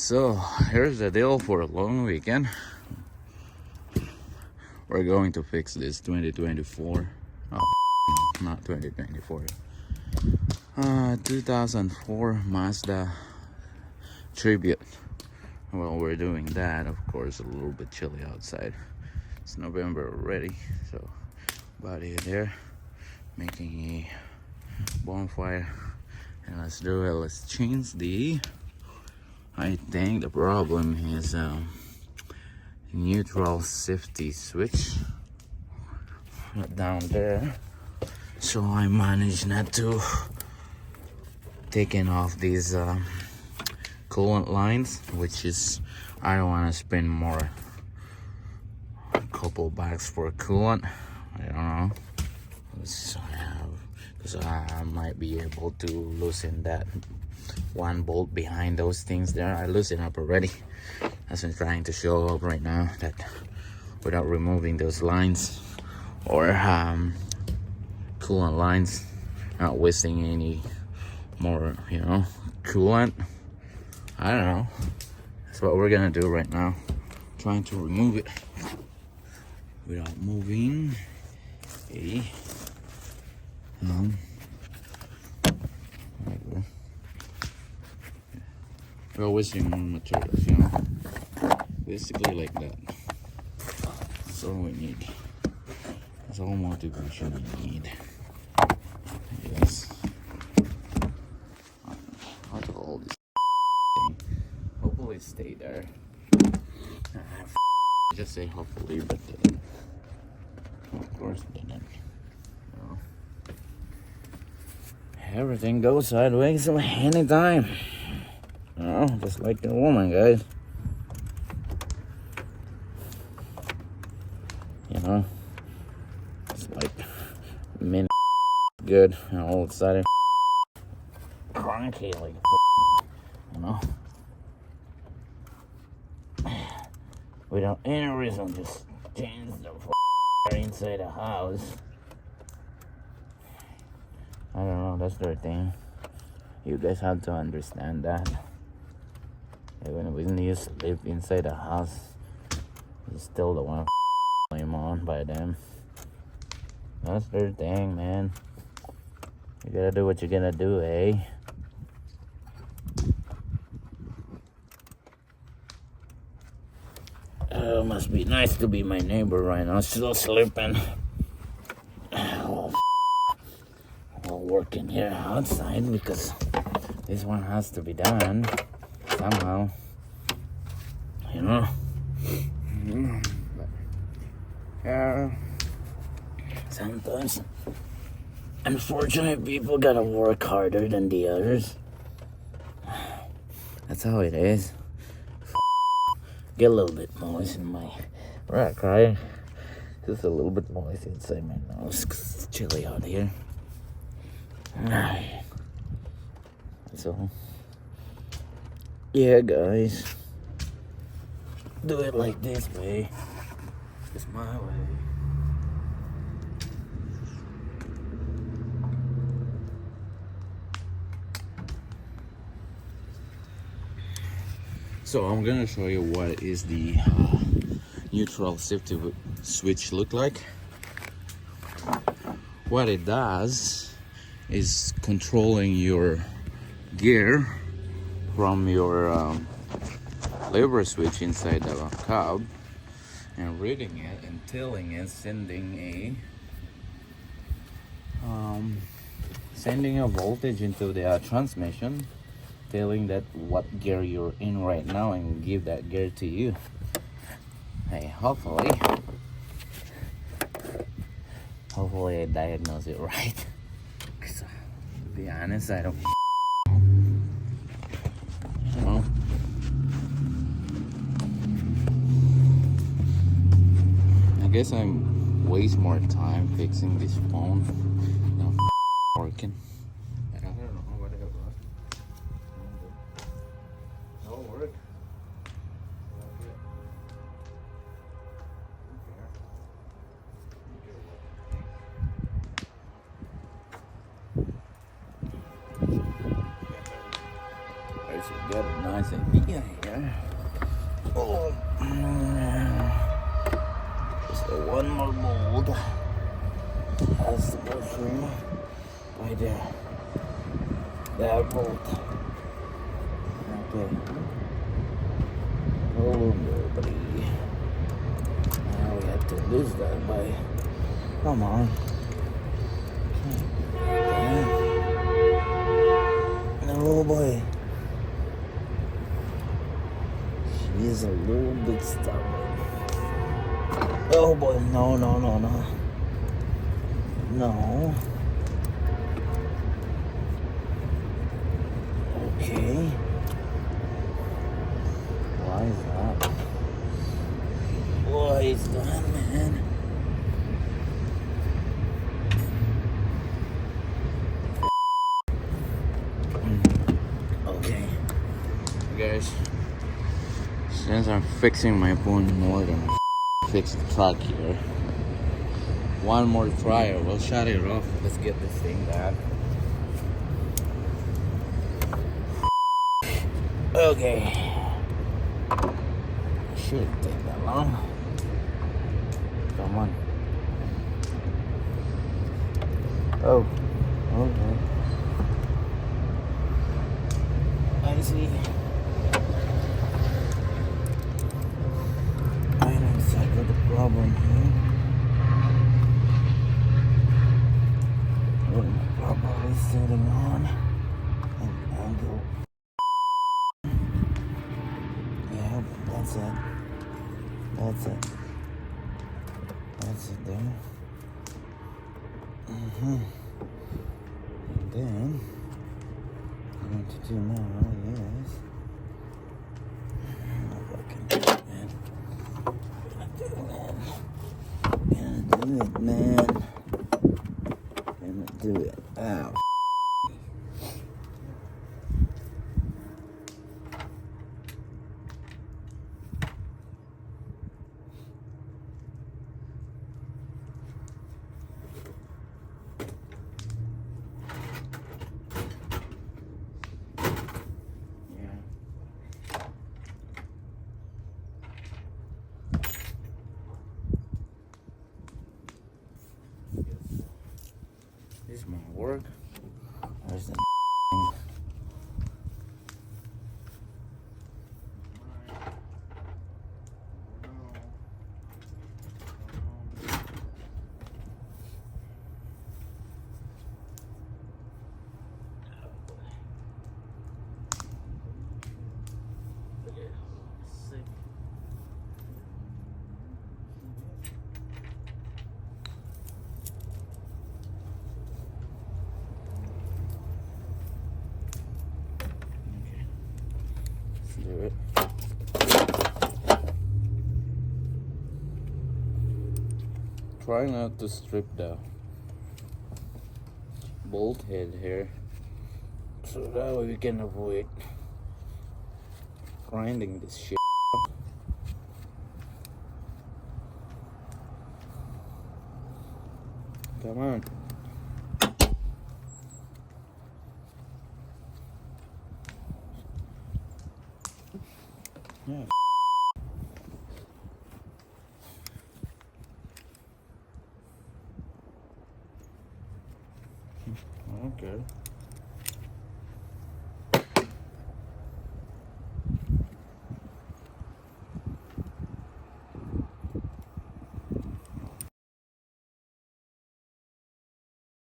So here's the deal for a long weekend. We're going to fix this 2024. Oh, no, not 2024. 2004 Mazda Tribute. Well, we're doing that. Of course, a little bit chilly outside. It's November already, so buddy there making a bonfire, and let's do it. Let's change the. I think the problem is neutral safety switch down there, so I managed not to taking off these coolant lines, which is I don't want to spend more a couple bucks for coolant. I don't know, because I might be able to loosen that one bolt behind those things there. I loosened up already. As I'm trying to show up right now, that without removing those lines or coolant lines, not wasting any more, coolant. I don't know. That's what we're gonna do right now. Trying to remove it without moving a we're wasting materials, basically like that. That's all we need. That's all motivation we need. Yes. How to hold this thing? Hopefully stay there. Just say hopefully, but of course didn't. Everything goes sideways anytime. Just like the woman, guys. It's like minute good, and all of a sudden cranky, like without any reason, just change the inside the house. I don't know, that's their thing. You guys have to understand that. Even when you live inside the house, you still don't want to blame on by them. That's their thing, man. You gotta do what you're gonna do, eh? Must be nice to be my neighbor right now. Still sleeping. While working here outside, because this one has to be done somehow. But, sometimes, unfortunate people gotta work harder than the others. That's how it is. Get a little bit moist in my rack, right? Just a little bit moist inside my nose, because it's chilly out here. So, yeah, guys, do it like this way. It's my way. So I'm gonna show you what is the neutral safety switch look like. What it does is controlling your gear from your lever switch inside the cab, and reading it and telling it, sending a voltage into the transmission, telling that what gear you're in right now, and give that gear to you. Hey, hopefully I diagnose it right. 'Cause, to be honest, I don't I guess I'm waste more time fixing this phone than working. I don't know what it was. No work. Guys, we got a nice idea here. Oh, just one more mold. Has to go through right there. That bolt. Okay. Oh, nobody. Now we have to lose that by. Come on. Oh boy. She is a little bit stubborn. Oh boy, no. No. Okay. Why is that? Why is that, man? Okay. Guys, since I'm fixing my phone more than fix the truck here, one more try, we'll shut it off. Let's get this thing back. Okay. Shouldn't take that long. Come on. Oh. Okay. I see. I know exactly the problem here. I'm probably sitting on an angle. Yeah, that's it. That's it. That's it there. And then what I need to do now is Gonna do it, man. Gonna do it. Ow. This might work. There's the thing. Do it. Try not to strip the bolt head here, so that way we can avoid grinding this shit. Come on. Yeah.